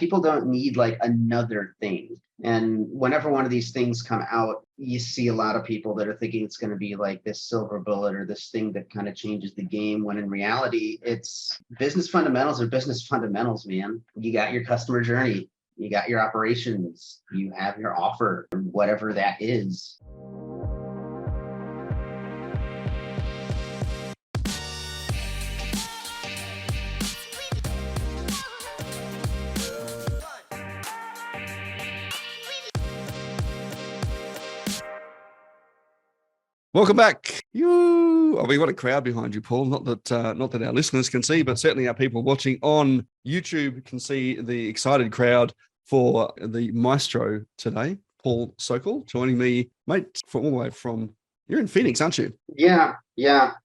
people don't need like another thing. And whenever one of these things come out, you see a lot of people that are thinking it's going to be like this silver bullet or this thing that kind of changes the game, when in reality, it's business fundamentals are business fundamentals, man. You got your customer journey, you got your operations, you have your offer, whatever that is. Welcome back. We've got a crowd behind you, Paul. Not that our listeners can see, but certainly our people watching on YouTube can see the excited crowd for the maestro today, Paul Sokol, joining me, mate, from all the way from, you're in Phoenix, aren't you? Yeah.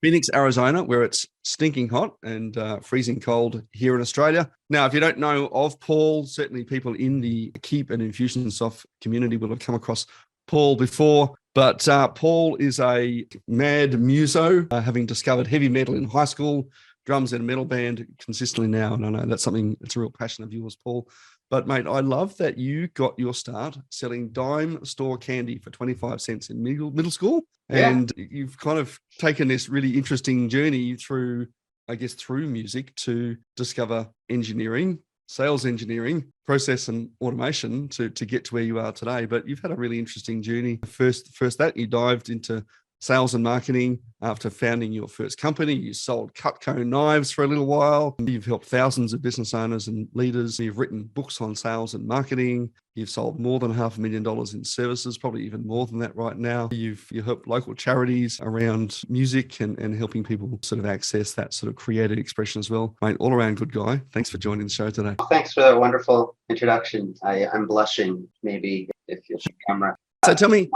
Phoenix, Arizona, where it's stinking hot and freezing cold here in Australia. Now, if you don't know of Paul, certainly people in the Keep and Infusionsoft community will have come across Paul before. But Paul is a mad muso, having discovered heavy metal in high school, drums in a metal band consistently now. And I know that's something that's a real passion of yours, Paul. But, mate, I love that you got your start selling dime store candy for 25 cents in middle school. Yeah. And you've kind of taken this really interesting journey through music to discover engineering, sales engineering, process and automation to get to where you are today. But you've had a really interesting journey. First that you dived into sales and marketing after founding your first company. You sold Cutco knives for a little while. You've helped thousands of business owners and leaders. You've written books on sales and marketing. You've sold more than $500,000 in services, probably even more than that right now. You've helped local charities around music and helping people sort of access that sort of creative expression as well. Mate, all around good guy. Thanks for joining the show today. Thanks for that wonderful introduction. I'm blushing, maybe, if you'll show camera. So tell me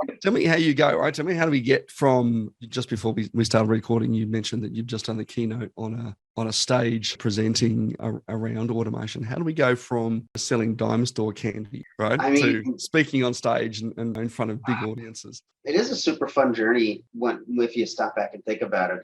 how you go, right? Tell me, how do we get from, just before we started recording, you mentioned that you've just done the keynote on a stage presenting around automation. How do we go from selling dime store candy, right, to speaking on stage and in front of big audiences? It is a super fun journey if you stop back and think about it.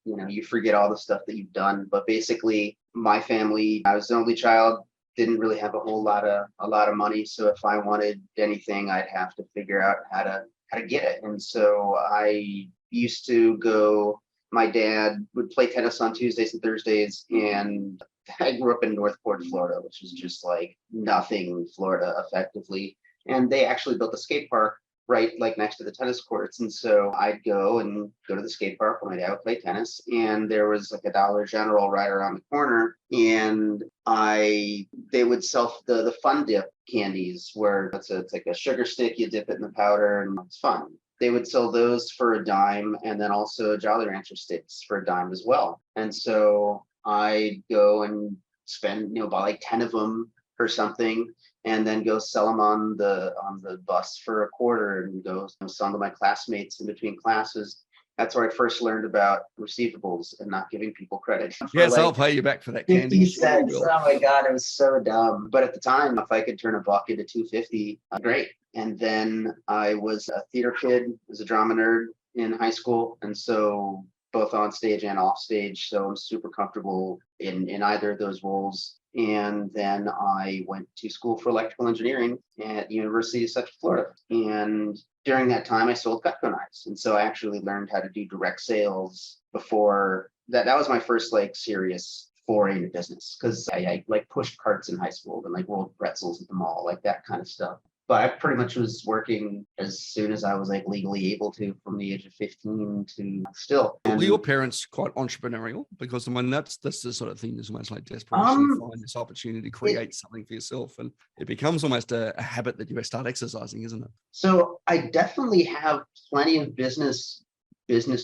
You forget all the stuff that you've done, but basically my family, I was the only child, didn't really have a lot of money. So if I wanted anything, I'd have to figure out how to get it. And so I used to go, my dad would play tennis on Tuesdays and Thursdays. And I grew up in Northport, Florida, which is just like nothing Florida effectively. And they actually built a skate park right like next to the tennis courts. And so I'd go to the skate park when my dad would play tennis. And there was like a Dollar General right around the corner. And they would sell the Fun Dip candies, where it's like a sugar stick, you dip it in the powder and it's fun. They would sell those for a dime, and then also Jolly Rancher sticks for a dime as well. And so I'd go and spend, buy like 10 of them or something, and then go sell them on the bus for a quarter, and go sell them to my classmates in between classes. That's where I first learned about receivables and not giving people credit. Yes, I'll pay you back for that candy. 50 cents. Oh my God, it was so dumb. But at the time, if I could turn a buck into $2.50, great. And then I was a theater kid, was a drama nerd in high school. And so both on stage and off stage. So I'm super comfortable in either of those roles. And then I went to school for electrical engineering at the University of Central Florida. And during that time, I sold Cutco knives. And so I actually learned how to do direct sales before that. That was my first serious foray into business, because I pushed carts in high school and rolled pretzels at the mall, like that kind of stuff. But I pretty much was working as soon as I was legally able to, from the age of 15 to still. Were your parents quite entrepreneurial? Because that's the sort of thing that's almost like desperation. You find this opportunity to create something for yourself, and it becomes almost a habit that you start exercising, isn't it? So I definitely have plenty of business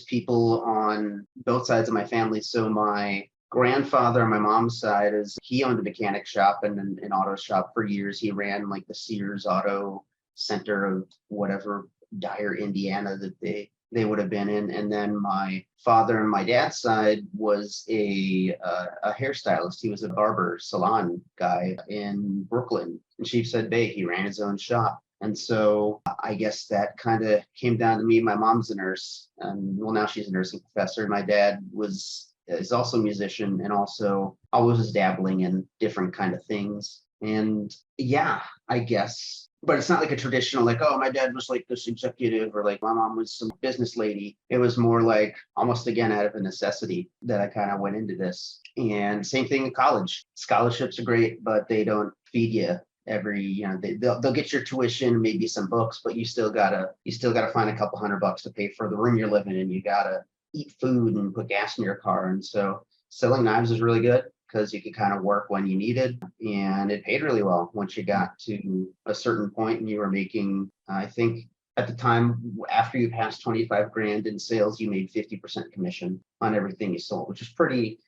people on both sides of my family. So my grandfather on my mom's side, he owned a mechanic shop and an auto shop for years. He ran the Sears Auto Center of whatever Dyer, Indiana that they would have been in. And then my father on my dad's side was a hairstylist. He was a barber salon guy in Brooklyn, in Sheepshead Bay. He ran his own shop. And so I guess that kind of came down to me. My mom's a nurse, and now she's a nursing professor. My dad is also a musician and also always was dabbling in different kind of things. And yeah, I guess, but it's not like a traditional, like, oh, my dad was like this executive, or like my mom was some business lady. It was more like almost again out of a necessity that I kind of went into this. And same thing in college. Scholarships are great, but they don't feed you every, they'll get your tuition, maybe some books, but you still gotta find a couple $100 to pay for the room you're living in. You gotta eat food and put gas in your car. And so selling knives is really good because you could kind of work when you needed, and it paid really well once you got to a certain point and you were making, I think at the time, after you passed 25 grand in sales, you made 50% commission on everything you sold, which is pretty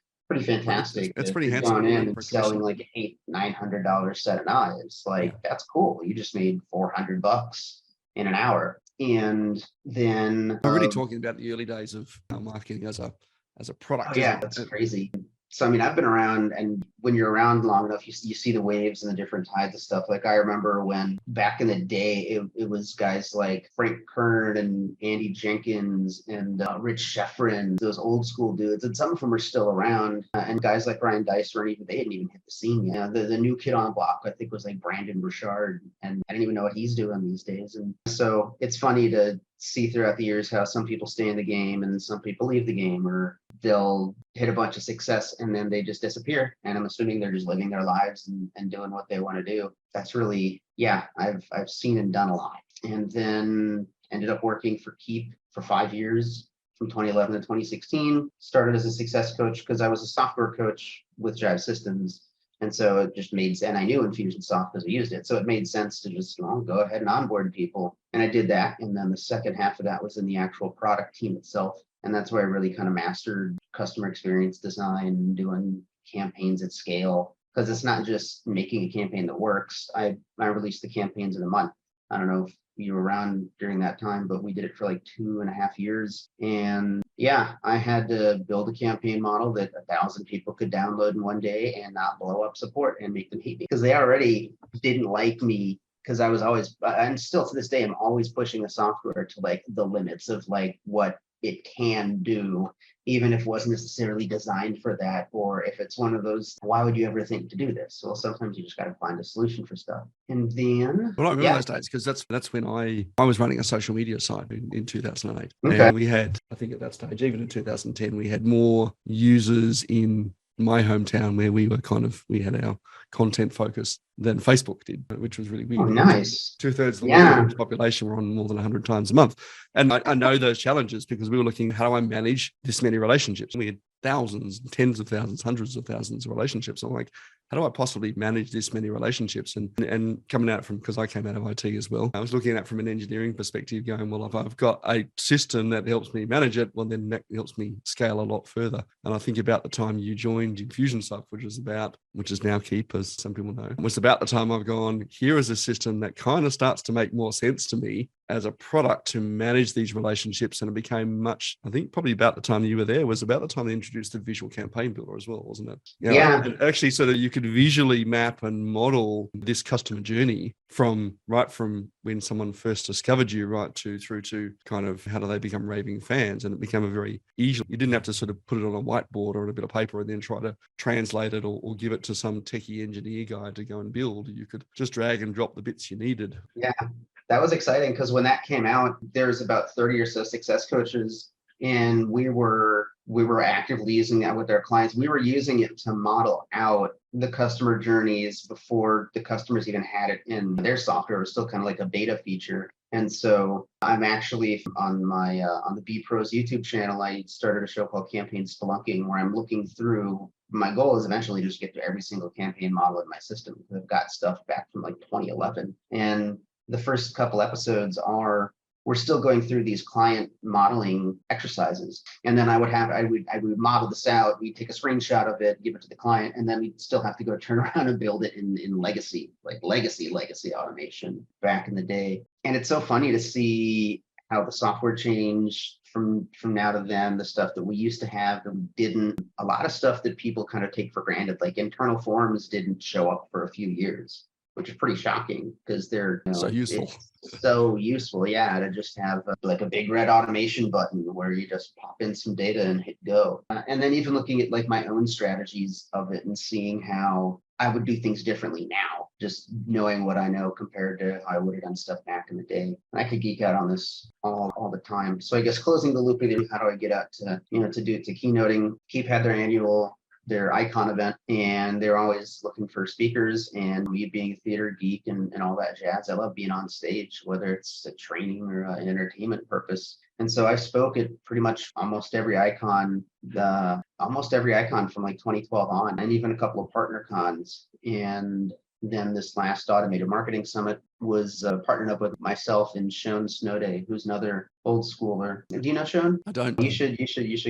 fantastic. It's If pretty you're handsome going in and for a selling commission. like $800-900 set of knives, Yeah. like that's cool. You just made $400 in an hour. And then We're really talking about the early days of marketing as a oh product, yeah, isn't that's it? crazy. So I mean, I've been around, and when you're around long enough, you see the waves and the different tides of stuff. Like I remember when back in the day, it was guys like Frank Kern and Andy Jenkins and Rich Sheffrin, those old school dudes, and some of them are still around. And guys like Ryan Dice weren't even, they hadn't even hit the scene yet. The new kid on the block, I think, was like Brandon Burchard, and I don't even know what he's doing these days. And so it's funny to see throughout the years how some people stay in the game and some people leave the game, or they'll hit a bunch of success and then they just disappear. And I'm assuming they're just living their lives and doing what they want to do. That's really, yeah, I've seen and done a lot. And then ended up working for Keep for 5 years from 2011 to 2016. Started as a success coach because I was a software coach with Jive Systems. And so it just made, and I knew Infusionsoft because I used it. So it made sense to just go ahead and onboard people. And I did that. And then the second half of that was in the actual product team itself. And that's where I really kind of mastered customer experience design, doing campaigns at scale. Because it's not just making a campaign that works. I released the campaigns in a month. I don't know if you were around during that time, but we did it for like 2.5 years. And yeah, I had to build a campaign model that 1,000 people could download in one day and not blow up support and make them hate me because they already didn't like me, because I was always, and still to this day, I'm always pushing the software to like the limits of like what it can do, even if it wasn't necessarily designed for that, or if it's one of those, why would you ever think to do this? Well, sometimes you just got to find a solution for stuff. And then, Well, I remember yeah, those days because that's when I was running a social media site in 2008. okay, And we had, I think at that stage, even in 2010, we had more users in my hometown where we had our content focus than Facebook did, which was really oh, weird. nice, Two-thirds of the yeah, world's population were on more than 100 times a month. And I know those challenges because we were looking, how do I manage this many relationships? We had thousands, tens of thousands, hundreds of thousands of relationships. I'm like, how do I possibly manage this many relationships? And coming out from, because I came out of IT as well, I was looking at it from an engineering perspective going, well, if I've got a system that helps me manage it, well, then that helps me scale a lot further. And I think about the time you joined Infusionsoft, which is now Keep, as some people know, was about the time I've gone, here is a system that kind of starts to make more sense to me as a product to manage these relationships. And it became much, I think probably about the time you were there was about the time they introduced the visual campaign builder as well, wasn't it? yeah, And actually so that you could visually map and model this customer journey from when someone first discovered you right through to kind of how do they become raving fans. And it became a very easy, you didn't have to sort of put it on a whiteboard or on a bit of paper and then try to translate it or give it to some techie engineer guy to go and build. You could just drag and drop the bits you needed. yeah. That was exciting because when that came out, there's about 30 or so success coaches, and we were actively using that with our clients. We were using it to model out the customer journeys before the customers even had it in their software. It was still kind of like a beta feature. And so I'm actually on my on the B Pros YouTube channel, I started a show called Campaign Spelunking, where I'm looking through. My goal is eventually just get to every single campaign model in my system. I've got stuff back from like 2011, and the first couple episodes we're still going through these client modeling exercises. And then I would model this out. We'd take a screenshot of it, give it to the client, and then we'd still have to go turn around and build it in legacy, like legacy automation back in the day. And it's so funny to see how the software changed from now to then, the stuff that we used to have that we didn't, a lot of stuff that people kind of take for granted, like internal forms didn't show up for a few years. which is pretty shocking because they're, So useful. it's so useful. Yeah, to just have like a big red automation button where you just pop in some data and hit go. And then even looking at like my own strategies of it and seeing how I would do things differently now, just knowing what I know compared to how I would have done stuff back in the day. And I could geek out on this all the time. So I guess closing the loop, how do I get out to, to keynoting? Keep had their icon event, and they're always looking for speakers, and me being a theater geek and all that jazz, I love being on stage, whether it's a training or an entertainment purpose. And so I spoke at pretty much almost every icon from like 2012 on, and even a couple of partner cons. And then this last automated marketing summit was partnered up with myself and Sean Snowday, who's another old schooler. Do you know Sean? I don't. You should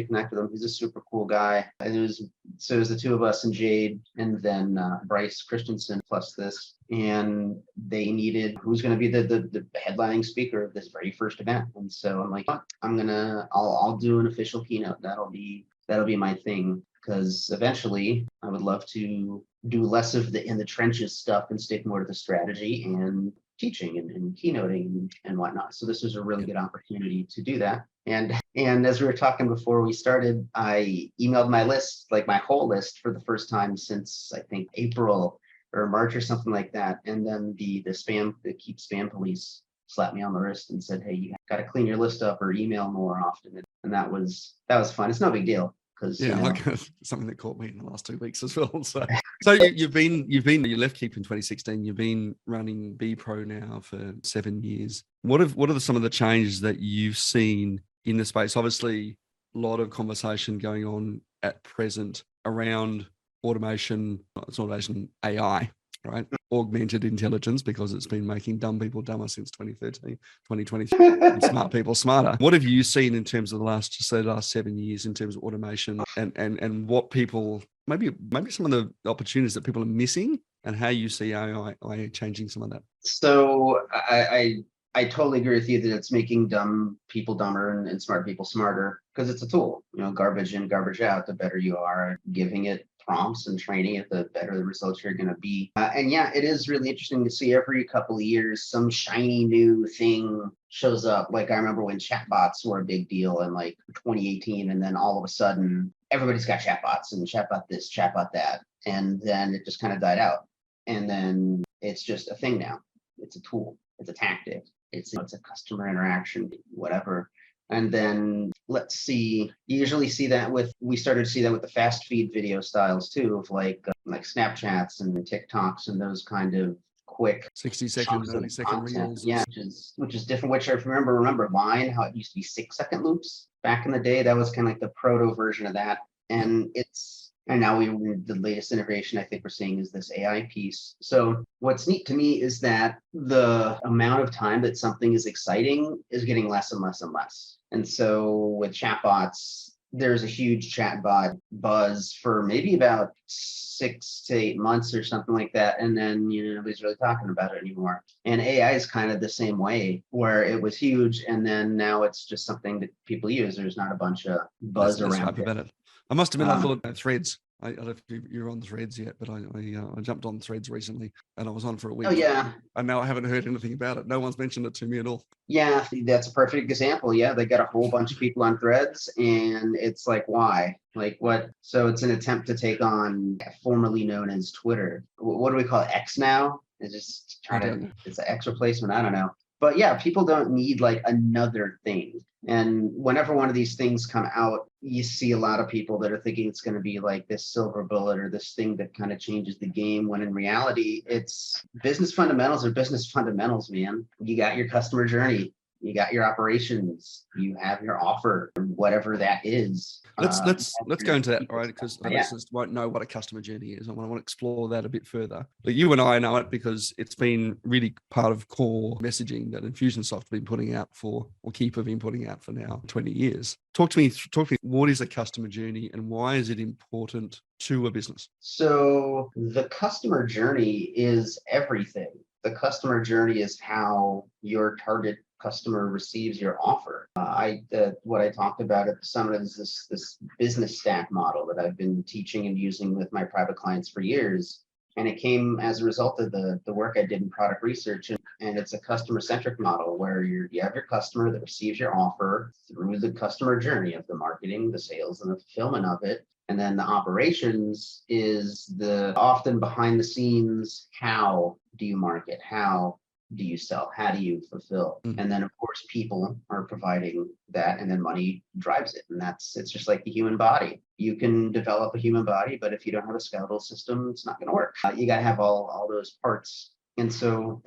connect with him. He's a super cool guy. And it was the two of us and Jade, and then Bryce Christensen plus this. And they needed who's going to be the headlining speaker of this very first event. And so I'm like, I'll do an official keynote. That'll be my thing, because eventually I would love to do less of the in the trenches stuff and stick more to the strategy and teaching and keynoting and whatnot. So this was a really good opportunity to do that. And as we were talking before we started, I emailed my list, like my whole list, for the first time since I think April or March or something like that. And then the Keep Spam Police slapped me on the wrist and said, hey, you got to clean your list up or email more often. And that was fun. It's no big deal. Like something that caught me in the last 2 weeks as well. So you left Keep in 2016. You've been running B Pro now for 7 years. What are some of the changes that you've seen in the space? Obviously, a lot of conversation going on at present around automation. It's automation AI, right? Augmented intelligence, because it's been making dumb people dumber since 2013, 2023, and smart people smarter. What have you seen in terms of the last 7 years in terms of automation and what people, maybe some of the opportunities that people are missing, and how you see AI changing some of that? So I totally agree with you that it's making dumb people dumber and smart people smarter, because it's a tool. Garbage in, garbage out. The better you are giving it prompts and training it, the better the results you're going to be. And yeah, it is really interesting to see every couple of years some shiny new thing shows up. Like I remember when chatbots were a big deal in like 2018, and then all of a sudden everybody's got chatbots and chatbot this, chatbot that, and then it just kind of died out. And then it's just a thing now. It's a tool. It's a tactic. It's a customer interaction, whatever. And then we started to see that with the fast feed video styles too, of like Snapchats and TikToks and those kind of quick 60-second, 30-second reels. Yeah, which is different. Which I remember Vine, how it used to be 6-second loops back in the day. That was kind of like the proto version of that. And now the latest innovation I think we're seeing is this AI piece. So what's neat to me is that the amount of time that something is exciting is getting less and less and less. And so with chatbots, there's a huge chatbot buzz for maybe about 6 to 8 months or something like that. And then, nobody's really talking about it anymore. And AI is kind of the same way, where it was huge. And then now it's just something that people use. There's not a bunch of buzz around it. I must admit, I thought Threads. I don't know if you're on Threads yet, but I jumped on Threads recently, and I was on for a week. Oh yeah. And now I haven't heard anything about it. No one's mentioned it to me at all. Yeah, that's a perfect example. Yeah, they got a whole bunch of people on Threads, and it's like, why? Like what? So it's an attempt to take on formerly known as Twitter. What do we call it? X now? It's just it's an X replacement. I don't know. But yeah, people don't need like another thing. And whenever one of these things come out, you see a lot of people that are thinking it's going to be like this silver bullet or this thing that kind of changes the game, when in reality, it's business fundamentals are business fundamentals, man. You got your customer journey. You got your operations, you have your offer, whatever that is. Let's go into that, right? Because our listeners won't know what a customer journey is. I want to explore that a bit further. But you and I know it because it's been really part of core messaging that Infusionsoft have been putting out for now 20 years. Talk to me, what is a customer journey and why is it important to a business? So the customer journey is everything. The customer journey is how your target customer receives your offer. What I talked about at the summit is this business stack model that I've been teaching and using with my private clients for years. And it came as a result of the work I did in product research. And it's a customer centric model where you have your customer that receives your offer through the customer journey of the marketing, the sales, and the fulfillment of it. And then the operations is the often behind the scenes. How do you market? How do you sell? How do you fulfill? And then of course people are providing that, and then money drives it. And it's just like the human body. You can develop a human body, but if you don't have a skeletal system, it's not going to work. You got to have all those parts. And so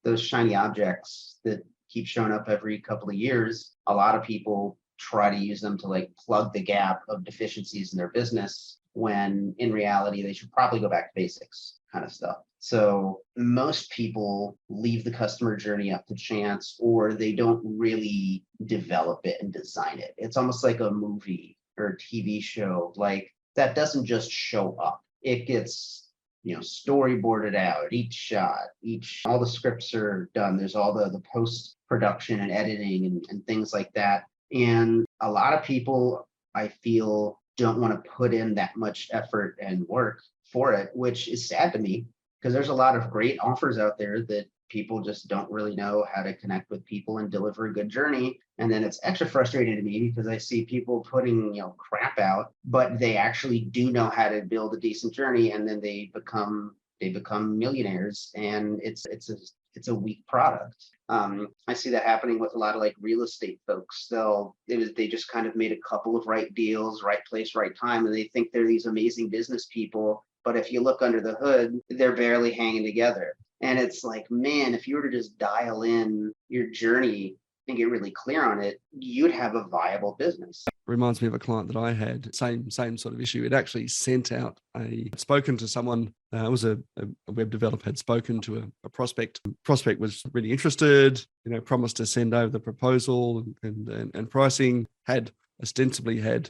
those shiny objects that keep showing up every couple of years, a lot of people try to use them to like plug the gap of deficiencies in their business, when in reality they should probably go back to basics kind of stuff. So most people leave the customer journey up to chance, or they don't really develop it and design it. It's almost like a movie or a TV show, like that doesn't just show up. It gets, storyboarded out, each shot, all the scripts are done. There's all the post production and editing and things like that. And a lot of people, I feel, don't want to put in that much effort and work for it, which is sad to me, because there's a lot of great offers out there that people just don't really know how to connect with people and deliver a good journey. And then it's extra frustrating to me because I see people putting, crap out, but they actually do know how to build a decent journey, and then they become millionaires, and it's a weak product. I see that happening with a lot of like real estate folks. They just kind of made a couple of right deals, right place, right time, and they think they're these amazing business people. But if you look under the hood, they're barely hanging together. And it's like, man, if you were to just dial in your journey and get really clear on it, you'd have a viable business. Reminds me of a client that I had, same sort of issue. It actually sent out spoken to someone, it was a web developer, had spoken to a prospect. Prospect was really interested, promised to send over the proposal and pricing, had ostensibly had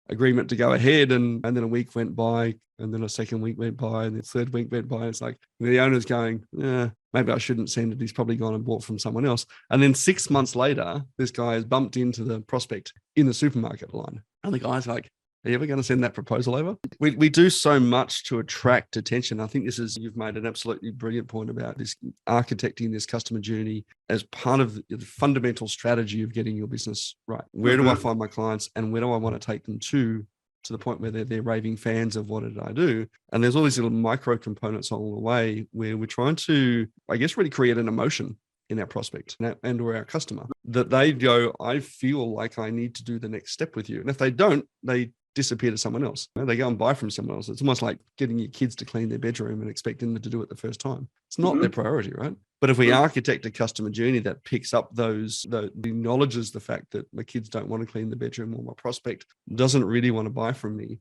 agreement to go ahead, and then a week went by, and then a second week went by, and the third week went by. It's like the owner's going, maybe I shouldn't send it. He's probably gone and bought from someone else. And then 6 months later, this guy has bumped into the prospect in the supermarket line. And the guy's like, are you ever going to send that proposal over? We do so much to attract attention. I think you've made an absolutely brilliant point about this, architecting this customer journey as part of the fundamental strategy of getting your business right. Where do I find my clients, and where do I want to take them to the point where they're raving fans of what did I do? And there's all these little micro components along the way where we're trying to, I guess, really create an emotion in our prospect and or our customer, that they go, I feel like I need to do the next step with you. And if they don't, they disappear to someone else. They go and buy from someone else. It's almost like getting your kids to clean their bedroom and expecting them to do it the first time. It's not their priority, right? But if we architect a customer journey that picks up that acknowledges the fact that my kids don't want to clean the bedroom, or my prospect doesn't really want to buy from me,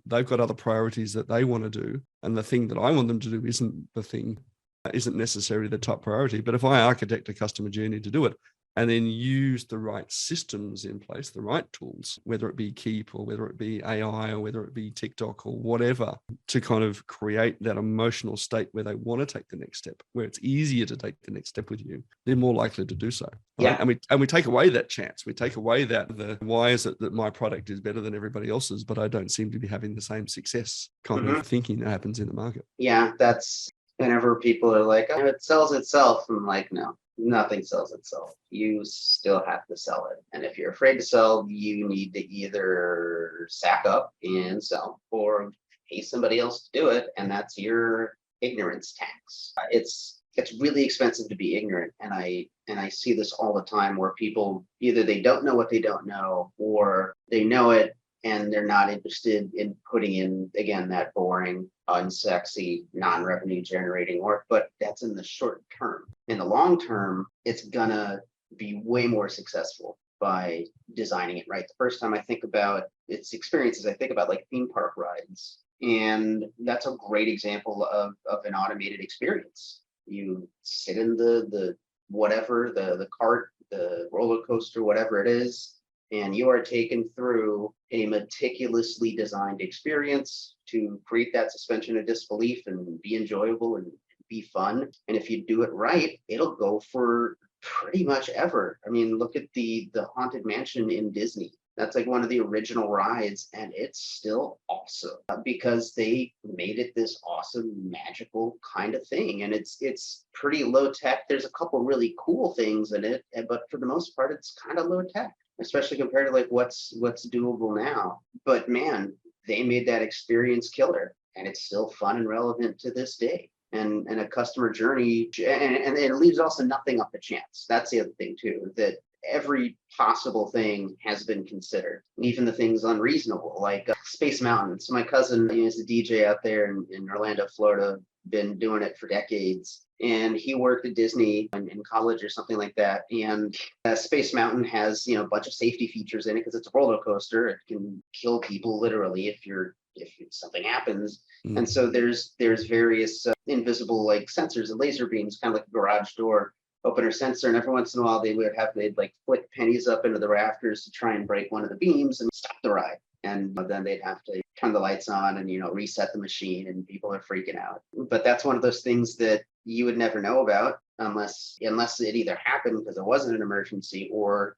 they've got other priorities that they want to do, and the thing that I want them to do isn't necessarily the top priority. But if I architect a customer journey to do it, and then use the right systems in place, the right tools, whether it be Keep or whether it be AI or whether it be TikTok or whatever, to kind of create that emotional state where they want to take the next step, where it's easier to take the next step with you, they're more likely to do so. Right? Yeah. And we take away that chance. We take away why is it that my product is better than everybody else's, but I don't seem to be having the same success kind of thinking that happens in the market. Yeah, that's whenever people are like, oh, it sells itself. I'm like, no. Nothing sells itself. You still have to sell it. And if you're afraid to sell, you need to either sack up and sell, or pay somebody else to do it. And that's your ignorance tax. It's really expensive to be ignorant. And I see this all the time, where people either they don't know what they don't know, or they know it and they're not interested in putting in, again, that boring, unsexy, non-revenue generating work. But that's in the short term. In the long term, it's gonna be way more successful by designing it right. The first time I think about its experiences, I think about like theme park rides. And that's a great example of an automated experience. You sit in the whatever, the cart, the roller coaster, whatever it is, and you are taken through a meticulously designed experience to create that suspension of disbelief and be enjoyable and be fun. And if you do it right, it'll go for pretty much ever. I mean, look at the Haunted Mansion in Disney. That's like one of the original rides, and it's still awesome because they made it this awesome, magical kind of thing. And it's pretty low tech. There's a couple really cool things in it, but for the most part, it's kind of low tech, especially compared to like what's doable now. But man, they made that experience killer, and it's still fun and relevant to this day. And a customer journey, and it leaves also nothing up to chance. That's the other thing too, that every possible thing has been considered, even the things unreasonable, like Space Mountain. So my cousin is a DJ out there in Orlando, Florida, been doing it for decades. And he worked at Disney in college or something like that. And Space Mountain has, a bunch of safety features in it because it's a roller coaster. It can kill people literally if something happens. And so there's various invisible like sensors and laser beams, kind of like a garage door opener sensor, and every once in a while they'd like flick pennies up into the rafters to try and break one of the beams and stop the ride. And then they'd have to turn the lights on and reset the machine, and people are freaking out. But that's one of those things that you would never know about unless it either happened because it wasn't an emergency, or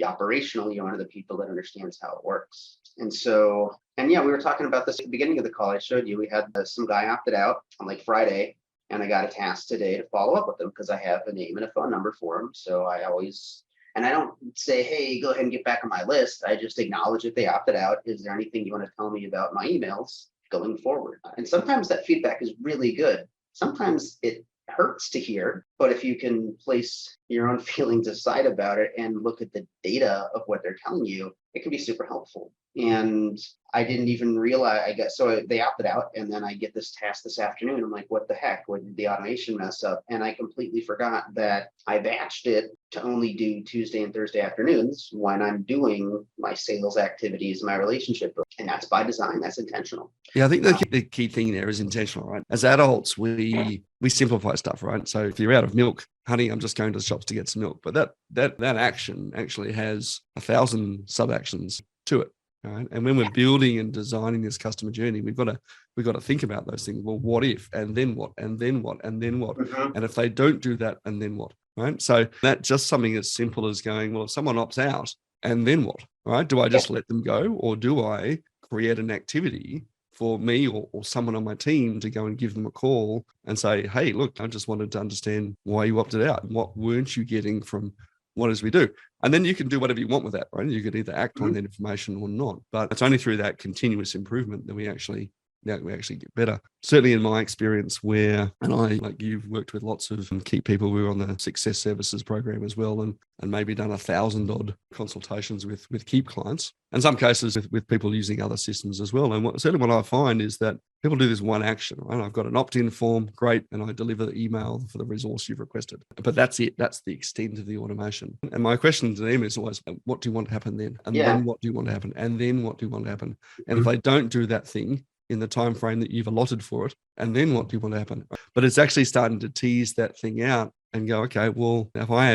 operational, you're one of the people that understands how it works. And so, and yeah, we were talking about this at the beginning of the call. I showed you we had some guy opted out on like Friday. And I got a task today to follow up with them because I have a name and a phone number for them. So I don't say, hey, go ahead and get back on my list. I just acknowledge if they opted out. Is there anything you want to tell me about my emails going forward? And sometimes that feedback is really good. Sometimes it hurts to hear, but if you can place your own feelings aside about it and look at the data of what they're telling you, it can be super helpful. And I didn't even realize, so they opted out, and then I get this task this afternoon. I'm like, what the heck? What did the automation mess up? And I completely forgot that I batched it to only do Tuesday and Thursday afternoons when I'm doing my sales activities, my relationship. And that's by design, that's intentional. Yeah, I think the key thing there is intentional, right? As adults, we simplify stuff, right? So if you're out of milk, honey, I'm just going to the shops to get some milk. But that action actually has 1,000 sub actions to it. Right? And when we're building and designing this customer journey, we've got to think about those things. Well, what if, and then what, and then what, and then what? Mm-hmm. And if they don't do that, and then what? Right? So that's just something as simple as going, well, if someone opts out, and then what? Right? Do I just let them go, or do I create an activity for me or someone on my team to go and give them a call and say, hey, look, I just wanted to understand why you opted out. What weren't you getting from what as we do? And then you can do whatever you want with that, right? You could either act on that information or not. But it's only through that continuous improvement that we actually get better. Certainly in my experience and like you've worked with lots of key people. We were on the success services program as well, and maybe done 1,000 odd consultations with Keep clients. In some cases with people using other systems as well. And certainly what I find is that people do this one action, right? I've got an opt-in form, great, and I deliver the email for the resource you've requested. But that's it. That's the extent of the automation. And my question to them is always, what do you want to happen then? And then what do you want to happen? And then what do you want to happen? And if they don't do that thing in the time frame that you've allotted for it, and then what do you want to happen? But it's actually starting to tease that thing out and go, okay, well, if I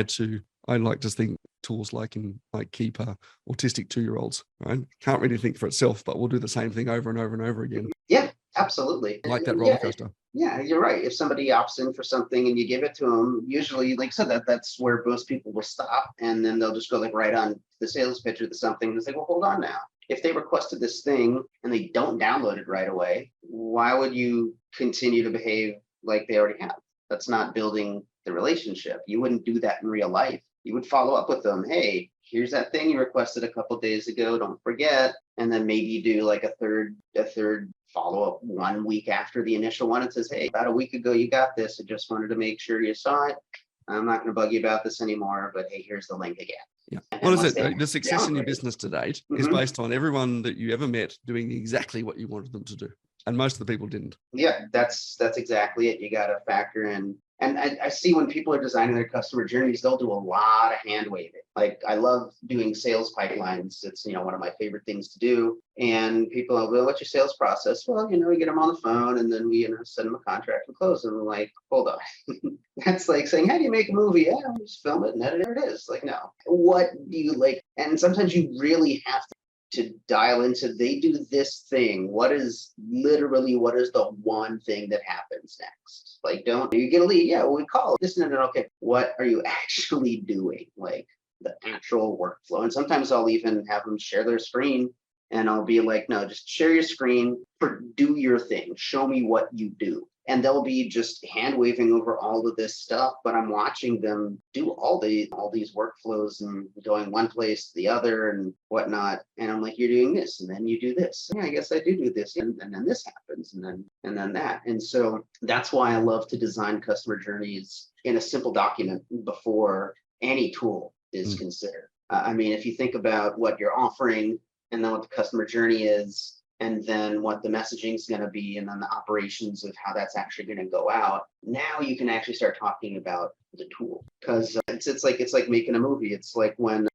like to think tools like Keep autistic 2-year-olds, right? Can't really think for itself, but we'll do the same thing over and over and over again. Yeah, absolutely. Like that roller coaster. Yeah, you're right. If somebody opts in for something and you give it to them, usually, like I said, that's where most people will stop, and then they'll just go like right on the sales pitch or something and say, well, hold on now. If they requested this thing and they don't download it right away, why would you continue to behave like they already have? That's not building the relationship. You wouldn't do that in real life. You would follow up with them. Hey, here's that thing you requested a couple of days ago. Don't forget. And then maybe you do like a third follow-up 1 week after the initial one. It says, hey, about a week ago, you got this. I just wanted to make sure you saw it. I'm not going to bug you about this anymore, but hey, here's the link again. Yeah. What is it? The success in your business to date is based on everyone that you ever met doing exactly what you wanted them to do. And most of the people didn't. Yeah, that's exactly it. You got to factor in. And I see when people are designing their customer journeys, they'll do a lot of hand waving. Like I love doing sales pipelines. It's, one of my favorite things to do. And people are, well, what's your sales process? Well, we get them on the phone and then we send them a contract and close them. And we're like, hold on. That's like saying, how do you make a movie? Yeah, just film it and edit it. There it is. Like, no. What do you like? And sometimes you really have to dial into, they do this thing. What is the one thing that happens next? Like, you get a lead. Yeah, well, we call this and okay. What are you actually doing? Like, the actual workflow. And sometimes I'll even have them share their screen and I'll be like, no, just share your screen, do your thing, show me what you do. And they'll be just hand waving over all of this stuff, but I'm watching them do all these workflows and going one place to the other and whatnot. And I'm like, you're doing this, and then you do this. Yeah, I guess I do this, and then this happens, and then that. And so that's why I love to design customer journeys in a simple document before any tool is considered. I mean, if you think about what you're offering, and then what the customer journey is, and then what the messaging is going to be, and then the operations of how that's actually going to go out. Now you can actually start talking about the tool, because it's like making a movie. It's like when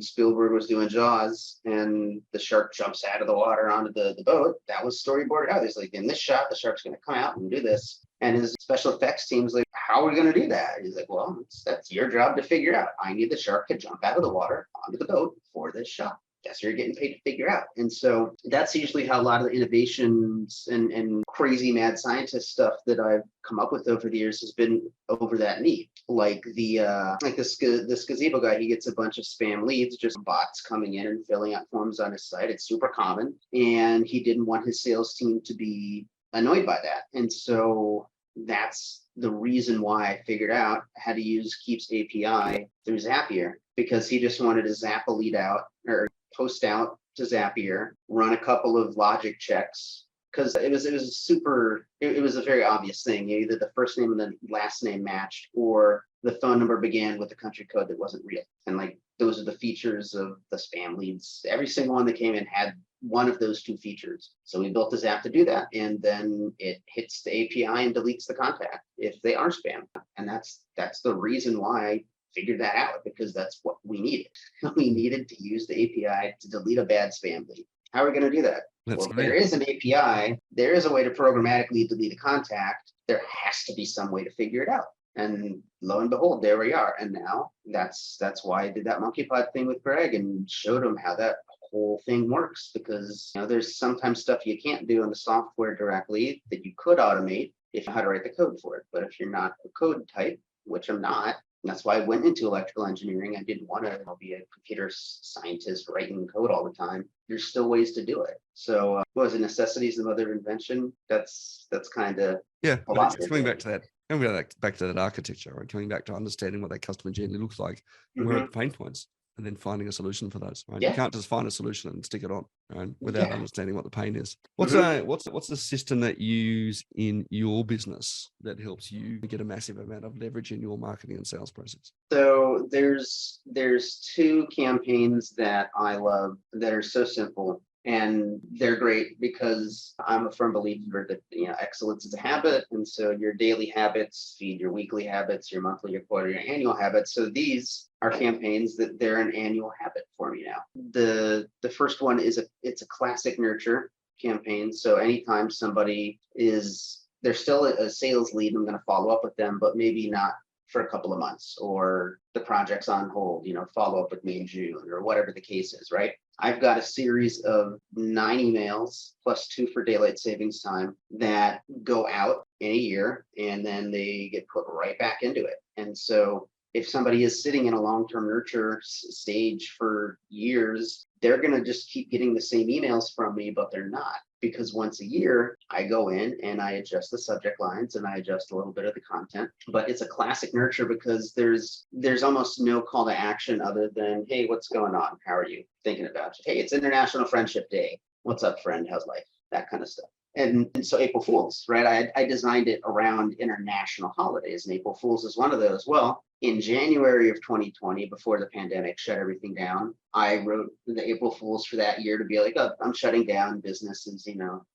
Spielberg was doing Jaws and the shark jumps out of the water onto the boat. That was storyboarded out. He's like, in this shot, the shark's going to come out and do this. And his special effects team's like, how are we going to do that? He's like, well, that's your job to figure out. I need the shark to jump out of the water onto the boat for this shot. That's what you're getting paid to figure out. And so that's usually how a lot of the innovations and crazy mad scientist stuff that I've come up with over the years has been over that need. Like this gazebo guy, he gets a bunch of spam leads, just bots coming in and filling out forms on his site. It's super common. And he didn't want his sales team to be annoyed by that. And so that's the reason why I figured out how to use Keep's API through Zapier, because he just wanted to zap a lead out or post out to Zapier, run a couple of logic checks, because it was a very obvious thing. Either the first name and the last name matched, or the phone number began with a country code that wasn't real. And like, those are the features of the spam leads. Every single one that came in had one of those two features. So we built this app to do that, and then it hits the API and deletes the contact if they are spam. And that's the reason why I figured that out, because that's what we needed. We needed to use the API to delete a bad spam lead. How are we going to do that? Well, there is an API. There is a way to programmatically delete a contact. There has to be some way to figure it out. And lo and behold, there we are. And now that's why I did that monkey pod thing with Greg and showed him how that whole thing works, because there's sometimes stuff you can't do in the software directly that you could automate if you know how to write the code for it. But if you're not a code type, which I'm not, that's why I went into electrical engineering. I didn't want to be a computer scientist writing code all the time. There's still ways to do it. So what was it? Necessity is the mother of invention. That's kind of a lot. It's coming back to that. And we're back to that architecture, right? Coming back to understanding what that customer journey looks like, and where are the pain points, and then finding a solution for those. Right? Yeah. You can't just find a solution and stick it on, right, without understanding what the pain is. What's the system that you use in your business that helps you get a massive amount of leverage in your marketing and sales process? So there's two campaigns that I love that are so simple. And they're great because I'm a firm believer that excellence is a habit, and so your daily habits feed your weekly habits, your monthly, your quarterly, your annual habits. So these are campaigns that they're an annual habit for me now. The first one is it's a classic nurture campaign. So anytime somebody they're still a sales lead, I'm going to follow up with them, but maybe not for a couple of months, or the project's on hold, follow up with me in June, or whatever the case is, right? I've got a series of 9 emails plus 2 for daylight savings time that go out in a year, and then they get put right back into it. And so if somebody is sitting in a long-term nurture stage for years, they're going to just keep getting the same emails from me, but they're not. Because once a year, I go in and I adjust the subject lines and I adjust a little bit of the content. But it's a classic nurture because there's almost no call to action other than, hey, what's going on? How are you? Thinking about you. Hey, it's International Friendship Day. What's up, friend? How's life? That kind of stuff. And so April Fools, right? I designed it around international holidays, and April Fools is one of those. Well, in January of 2020, before the pandemic shut everything down, I wrote the April Fools for that year to be like, oh, I'm shutting down businesses,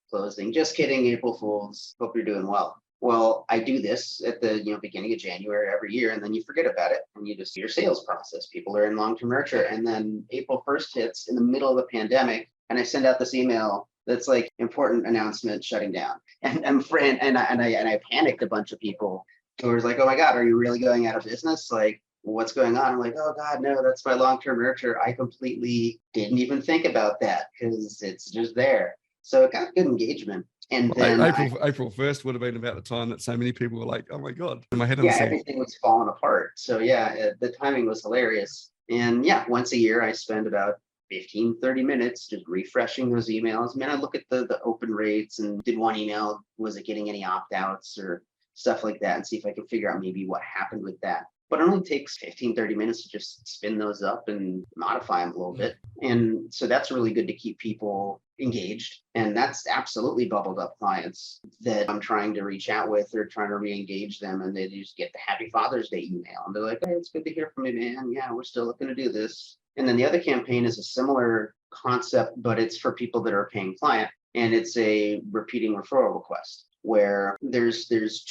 closing. Just kidding, April Fools. Hope you're doing well. Well, I do this at the beginning of January every year, and then you forget about it, and you just do your sales process. People are in long-term nurture, and then April 1st hits in the middle of the pandemic, and I send out this email that's like, important announcement shutting down. And I panicked a bunch of people who was like, oh my God, are you really going out of business? Like, what's going on? I'm like, oh God, no, that's my long-term nurture. I completely didn't even think about that because it's just there. So it got good engagement. And then April 1st would have been about the time that so many people were like, oh my God, my head on the sand. Everything was falling apart. So the timing was hilarious. And yeah, once a year, I spend about 15-30 minutes just refreshing those emails. I mean, I look at the open rates and did one email, was it getting any opt-outs or stuff like that, and see if I can figure out maybe what happened with that. But it only takes 15-30 minutes to just spin those up and modify them a little bit. And so that's really good to keep people engaged. And that's absolutely bubbled up clients that I'm trying to reach out with or trying to re-engage them. And they just get the Happy Father's Day email. And they're like, hey, it's good to hear from you, man. Yeah, we're still looking to do this. And then the other campaign is a similar concept, but it's for people that are a paying client. And it's a repeating referral request where there's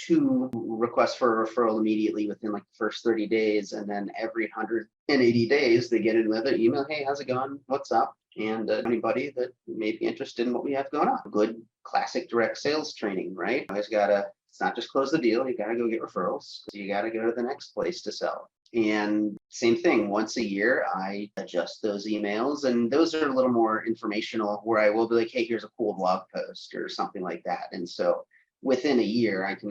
2 requests for a referral immediately within like the first 30 days. And then every 180 days, they get another email. Hey, how's it going? What's up? And anybody that may be interested in what we have going on. Good classic direct sales training, right? It's not just close the deal. You got to go get referrals. So you got to go to the next place to sell. And same thing, once a year, I adjust those emails, and those are a little more informational where I will be like, hey, here's a cool blog post or something like that. And so within a year, I've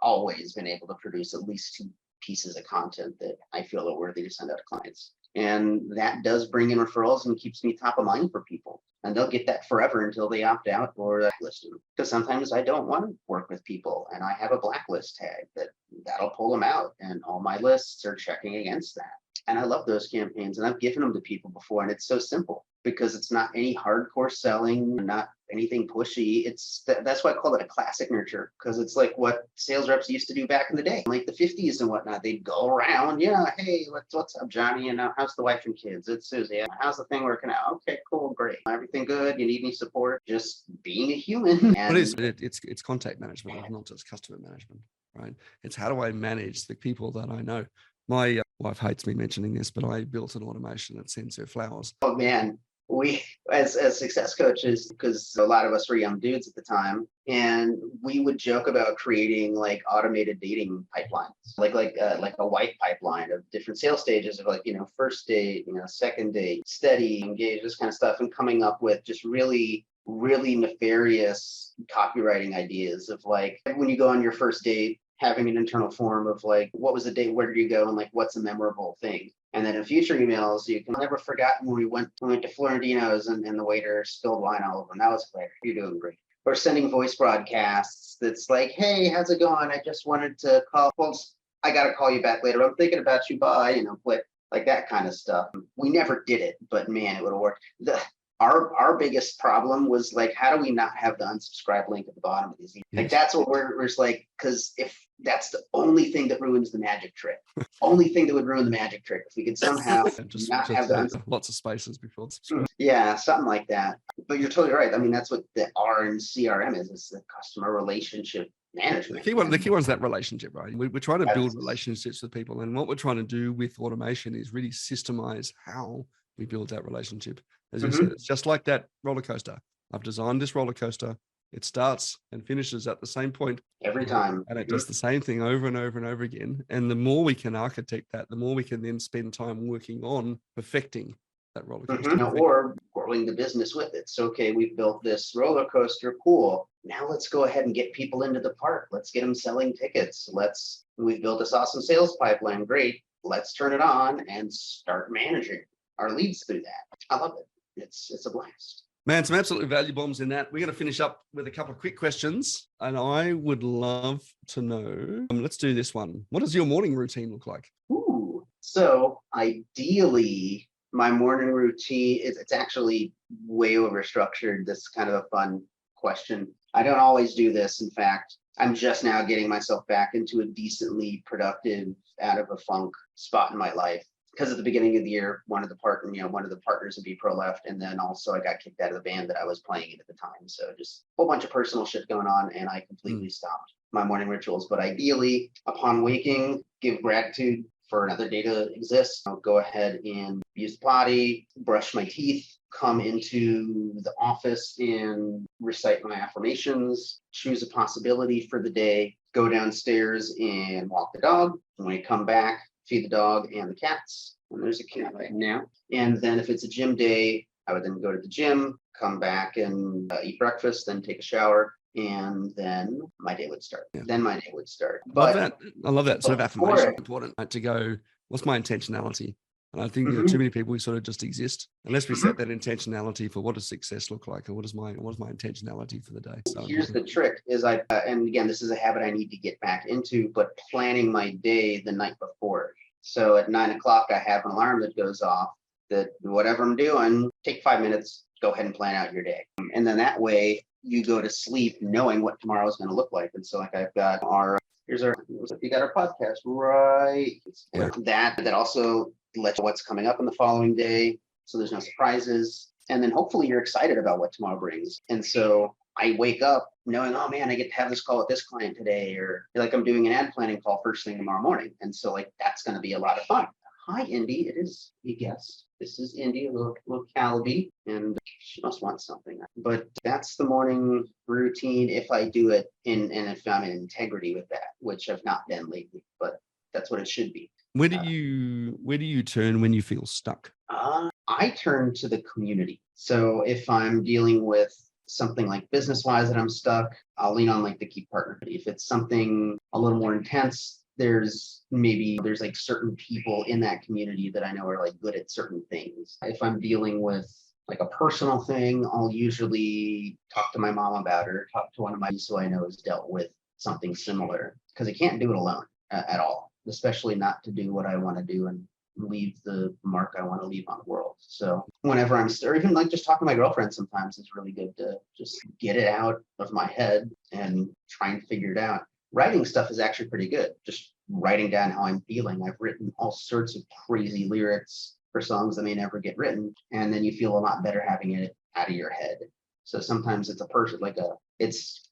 always been able to produce at least 2 pieces of content that I feel are worthy to send out to clients. And that does bring in referrals and keeps me top of mind for people. And they'll get that forever until they opt out or blacklist them. Because sometimes I don't want to work with people and I have a blacklist tag that'll pull them out. And all my lists are checking against that. And I love those campaigns, and I've given them to people before, and it's so simple because it's not any hardcore selling, not anything pushy. That's why I call it a classic nurture, because it's like what sales reps used to do back in the day, like the 50s and whatnot. They'd go around, yeah, hey, what's up, Johnny? And how's the wife and kids? It's Susie. How's the thing working out? Okay, cool, great. Everything good? You need any support? Just being a human. What is it? It's contact management, not just customer management, right? It's how do I manage the people that I know. My wife hates me mentioning this, but I built an automation that sends her flowers. Oh man, we as success coaches, because a lot of us were young dudes at the time, and we would joke about creating like automated dating pipelines, like a white pipeline of different sales stages of like, first date, second date, steady, engage, this kind of stuff, and coming up with just really nefarious copywriting ideas of like when you go on your first date, having an internal form of like, what was the date, where did you go, and like, what's a memorable thing? And then in future emails, you can never forget when we went to Florentino's and the waiter spilled wine all over them. That was hilarious. You're doing great. Or sending voice broadcasts that's like, hey, how's it going? I just wanted to call. Well, I got to call you back later. I'm thinking about you. Bye. Like that kind of stuff. We never did it, but man, it would have worked. Our biggest problem was like, how do we not have the unsubscribe link at the bottom of these emails? Like that's what we're just like, because if that's the only thing that ruins the magic trick, only thing that would ruin the magic trick, if we could somehow just have lots of spaces before subscribe. Yeah, something like that. But you're totally right. I mean, that's what the R in CRM is. It's the customer relationship management. The key one's that relationship, right? We're trying to build relationships with people, and what we're trying to do with automation is really systemize how we build that relationship. As you said, it's just like that roller coaster. I've designed this roller coaster. It starts and finishes at the same point every time. And it does the same thing over and over and over again. And the more we can architect that, the more we can then spend time working on perfecting that roller coaster. Or growing the business with it. So, okay, we've built this roller coaster. Cool. Now let's go ahead and get people into the park. Let's get them selling tickets. We've built this awesome sales pipeline. Great. Let's turn it on and start managing our leads through that. I love it. It's a blast. Man, some absolute value bombs in that. We're going to finish up with a couple of quick questions. And I would love to know, let's do this one. What does your morning routine look like? So ideally, my morning routine, it's actually way over structured. This is kind of a fun question. I don't always do this. In fact, I'm just now getting myself back into a decently productive, out of a funk spot in my life. Because at the beginning of the year, one of the partners of B Pro left, and then also I got kicked out of the band that I was playing in at the time. So just a whole bunch of personal shit going on, and I completely stopped my morning rituals. But ideally, upon waking, give gratitude for another day to exist. I'll go ahead and use the potty, brush my teeth, come into the office and recite my affirmations, choose a possibility for the day, go downstairs and walk the dog. When I come back, feed the dog and the cats. And there's a cat right now. And then if it's a gym day, I would then go to the gym, come back and eat breakfast, then take a shower, and then my day would start. I love that. Sort of affirmation. Important to go, what's my intentionality? And I think too many people, we sort of just exist unless we set that intentionality for what does success look like, or what is my intentionality for the day. So here's the trick is and again, this is a habit I need to get back into, but planning my day the night before. So at 9 o'clock, I have an alarm that goes off that whatever I'm doing, take 5 minutes, go ahead and plan out your day. And then that way you go to sleep knowing what tomorrow is going to look like. And so like I've got you got our podcast right. Yeah. That also lets you know what's coming up in the following day. So there's no surprises. And then hopefully you're excited about what tomorrow brings. And so I wake up knowing, oh man, I get to have this call with this client today, or like I'm doing an ad planning call first thing tomorrow morning. And so like, that's going to be a lot of fun. Hi, Indy. It is, you guessed. This is Indy, a little Calaby, and she must want something. But that's the morning routine if I do it and if I'm in integrity with that, which I've not been lately, but that's what it should be. Where do you turn when you feel stuck? I turn to the community. So if I'm dealing with something like business-wise that I'm stuck, I'll lean on like the key partner. If it's something a little more intense, there's like certain people in that community that I know are like good at certain things. If I'm dealing with like a personal thing, I'll usually talk to my mom about it, or talk to one of my who I know has dealt with something similar, because I can't do it alone at all, especially not to do what I want to do and leave the mark I want to leave on the world. So whenever or even like just talking to my girlfriend sometimes is really good to just get it out of my head and try and figure it out. Writing stuff is actually pretty good. Just writing down how I'm feeling. I've written all sorts of crazy lyrics for songs that may never get written. And then you feel a lot better having it out of your head. So sometimes it's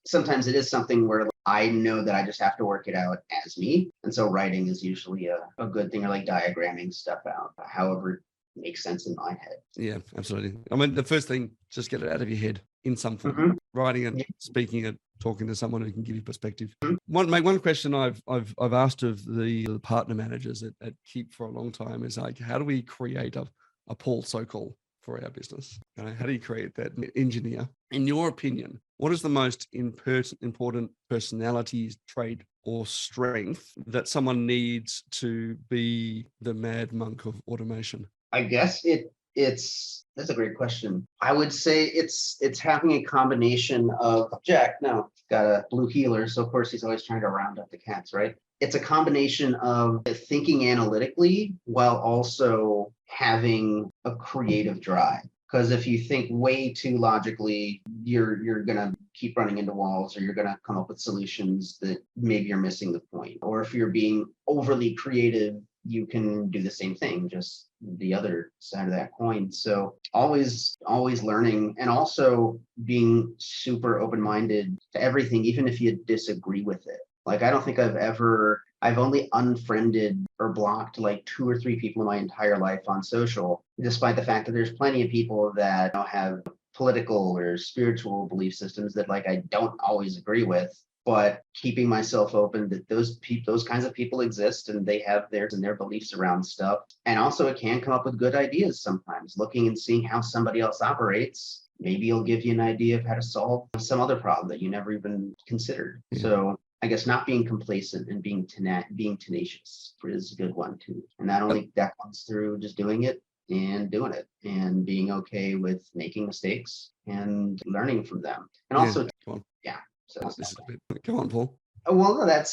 sometimes it is something where I know that I just have to work it out as me. And so writing is usually a good thing, or like diagramming stuff out, however it makes sense in my head. Yeah, absolutely. I mean, the first thing, just get it out of your head in some form. Writing it, speaking it, talking to someone who can give you perspective. One question I've asked of the partner managers at Keep for a long time is like, how do we create a Paul Sokol for our business? How do you create that engineer? In your opinion, what is the most important personality trait or strength that someone needs to be the mad monk of automation? I guess that's a great question. I would say it's having a combination of Jack. No, got a blue healer, so of course he's always trying to round up the cats, right? It's a combination of thinking analytically while also having a creative drive. Because if you think way too logically, you're gonna keep running into walls, or you're gonna come up with solutions that maybe you're missing the point. Or if you're being overly creative, you can do the same thing, just the other side of that coin. So always learning, and also being super open-minded to everything, even if you disagree with it. Like, I don't think I've only unfriended or blocked like 2 or 3 people in my entire life on social, despite the fact that there's plenty of people that have political or spiritual belief systems that like I don't always agree with. But keeping myself open that those kinds of people exist, and they have theirs and their beliefs around stuff. And also it can come up with good ideas sometimes. Looking and seeing how somebody else operates, maybe it'll give you an idea of how to solve some other problem that you never even considered. Yeah. So I guess not being complacent and being tenacious is a good one too. And that comes through just doing it and being okay with making mistakes and learning from them. And also, So go on, Paul. Well, no, I'd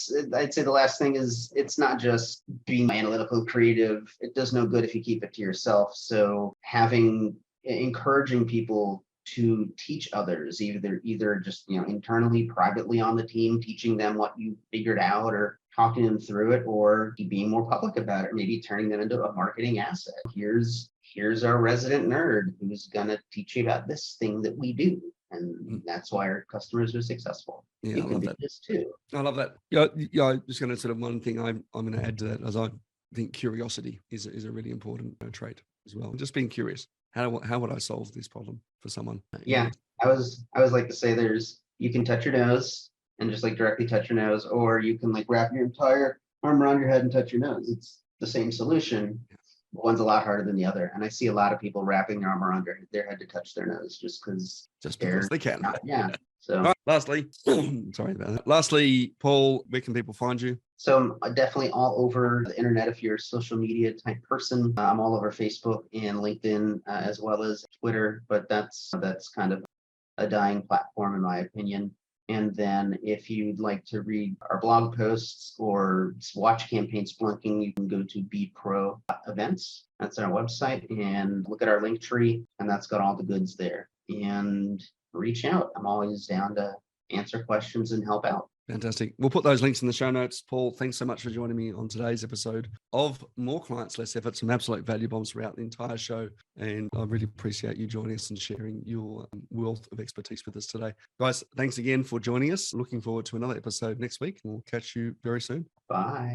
say the last thing is, it's not just being analytical, creative. It does no good if you keep it to yourself. So encouraging people to teach others, either just, internally, privately on the team, teaching them what you figured out or talking them through it, or being more public about it, maybe turning them into a marketing asset. Here's our resident nerd who's going to teach you about this thing that we do. And that's why our customers are successful. Yeah, you can do this too. I love that. Yeah, just going to sort of one thing I'm going to add to that, as I think curiosity is a really important trait as well. Just being curious. How would I solve this problem for someone? Yeah, I was like to say you can touch your nose and just like directly touch your nose, or you can like wrap your entire arm around your head and touch your nose. It's the same solution. One's a lot harder than the other. And I see a lot of people wrapping their arm around their head to touch their nose just because they can. So All right, lastly, sorry about that. Lastly, Paul, where can people find you? So I'm definitely all over the internet if you're a social media type person. I'm all over Facebook and LinkedIn as well as Twitter, but that's kind of a dying platform in my opinion. And then if you'd like to read our blog posts or watch campaign splunking, you can go to Be Pro Events. That's our website, and look at our link tree, and that's got all the goods there. And reach out. I'm always down to answer questions and help out. Fantastic. We'll put those links in the show notes. Paul, thanks so much for joining me on today's episode of More Clients, Less Effort, some absolute value bombs throughout the entire show. And I really appreciate you joining us and sharing your wealth of expertise with us today. Guys, thanks again for joining us. Looking forward to another episode next week. We'll catch you very soon. Bye.